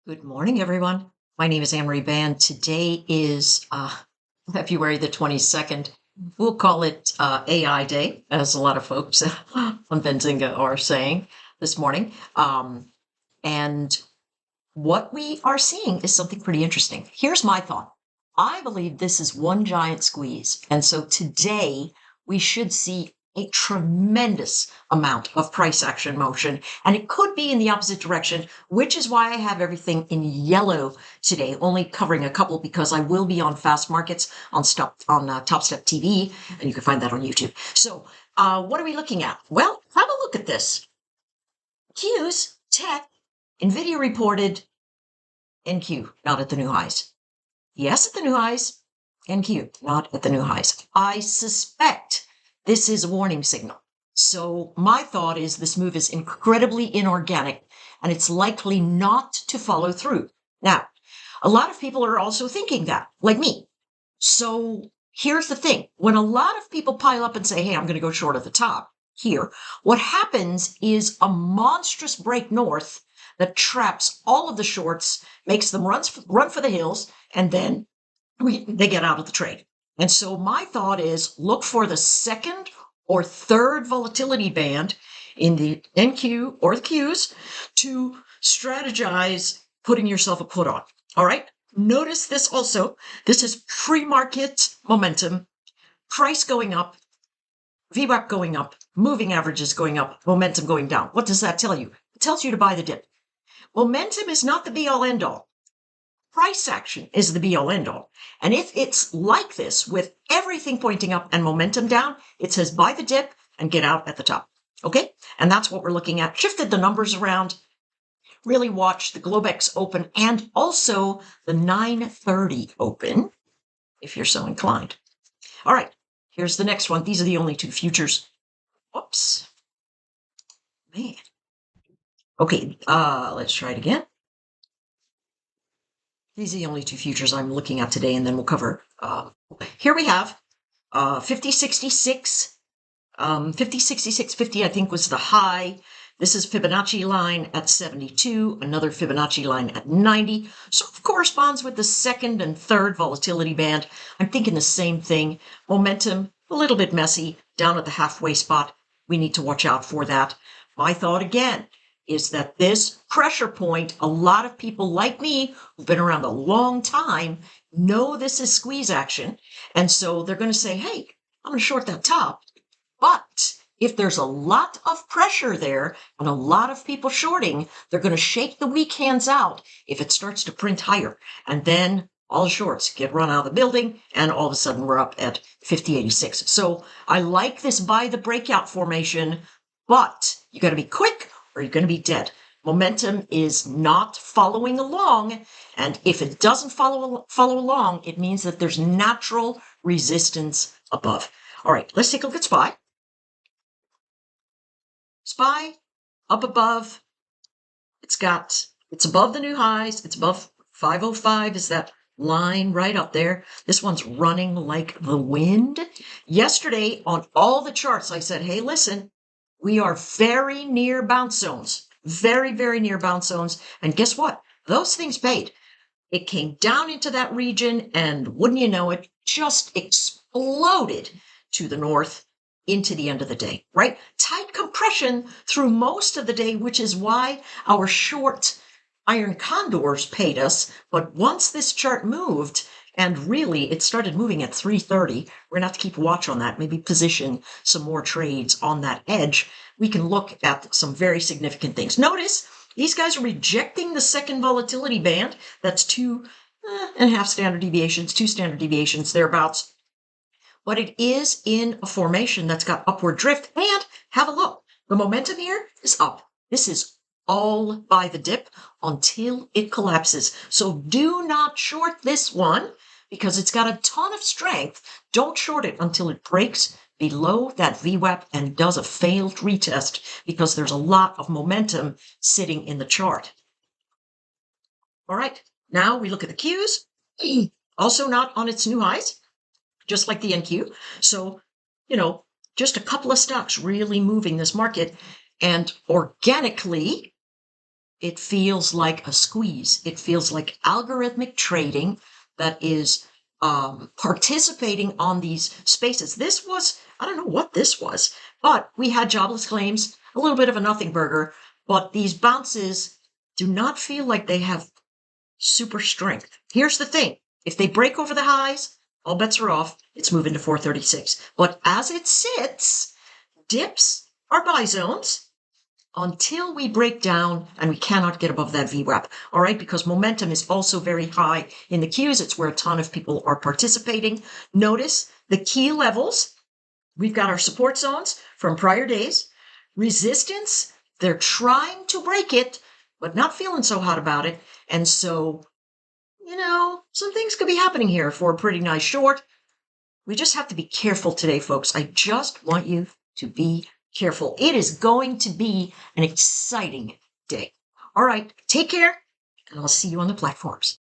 Good morning, everyone. My name is Anne-Marie Band. Today is February the 22nd. We'll call it AI Day, as a lot of folks on Benzinga are saying this morning. And what we are seeing is something pretty interesting. Here's my thought. I believe this is one giant squeeze. And so today we should see a tremendous amount of price action motion, and it could be in the opposite direction, which is why I have everything in yellow today, only covering a couple because I will be on Fast Markets on Topstep TV, and you can find that on YouTube. So what are we looking at? Well, have a look at this. Q's, tech, Nvda reported NQ, not at the new highs. Yes, at the new highs. NQ, not at the new highs. I suspect this is a warning signal. So my thought is this move is incredibly inorganic and it's likely not to follow through. Now, a lot of people are also thinking that, like me. So here's the thing. When a lot of people pile up and say, hey, I'm going to go short at the top here, what happens is a monstrous break north that traps all of the shorts, makes them run for the hills, and then they get out of the trade. And so my thought is look for the second or third volatility band in the NQ or the Qs to strategize putting yourself a put on. All right. Notice this also. This is pre-market momentum, price going up, VWAP going up, moving averages going up, momentum going down. What does that tell you? It tells you to buy the dip. Momentum is not the be-all end-all. Price action is the be-all end-all. And if it's like this with everything pointing up and momentum down, it says buy the dip and get out at the top. Okay? And that's what we're looking at. Shifted the numbers around. Really watch the Globex open and also the 930 open if you're so inclined. All right, here's the next one. These are the only two futures. Whoops. Man. Okay, let's try it again. These are the only two futures I'm looking at today, and then we'll cover. Here we have 5066. 5066.50, I think, was the high. This is Fibonacci line at 72, another Fibonacci line at 90. So it corresponds with the second and third volatility band. I'm thinking the same thing. Momentum, a little bit messy, down at the halfway spot. We need to watch out for that. My thought again is that this pressure point, a lot of people like me who've been around a long time know this is squeeze action. And so they're going to say, hey, I'm going to short that top. But if there's a lot of pressure there and a lot of people shorting, they're going to shake the weak hands out if it starts to print higher. And then all the shorts get run out of the building, and all of a sudden we're up at 50.86. So I like this buy the breakout formation, but you got to be quick or you're going to be dead. Momentum is not following along, and if it doesn't follow along, it means that there's natural resistance above. All right, let's take a look at SPY. SPY up above. It's above the new highs. It's above 505 is that line right up there. This one's running like the wind. Yesterday on all the charts, I said, hey, listen, we are very near bounce zones, very, very near bounce zones. And guess what? Those things paid. It came down into that region, and wouldn't you know it, just exploded to the north into the end of the day, right? Tight compression through most of the day, which is why our short iron condors paid us. But once this chart moved, and really it started moving at 330, we're going to have to keep watch on that, maybe position some more trades on that edge. We can look at some very significant things. Notice these guys are rejecting the second volatility band. That's 2.5 standard deviations, 2 standard deviations, thereabouts. But it is in a formation that's got upward drift. And have a look. The momentum here is up. This is all by the dip until it collapses. So do not short this one because it's got a ton of strength. Don't short it until it breaks below that VWAP and does a failed retest because there's a lot of momentum sitting in the chart. All right, now we look at the Qs. Also not on its new highs, just like the NQ. So, just a couple of stocks really moving this market. And organically, It feels like a squeeze. It feels like algorithmic trading that is participating on these spaces. This was, I don't know what this was, but we had jobless claims, a little bit of a nothing burger, but these bounces do not feel like they have super strength. Here's the thing. If they break over the highs, all bets are off. It's moving to 436. But as it sits, dips are buy zones until we break down and we cannot get above that VWAP. All right, because momentum is also very high in the Qs. It's where a ton of people are participating. Notice the key levels. We've got our support zones from prior days. Resistance, they're trying to break it, but not feeling so hot about it. And so, some things could be happening here for a pretty nice short. We just have to be careful today, folks. I just want you to be careful. It is going to be an exciting day. All right, take care, and I'll see you on the platforms.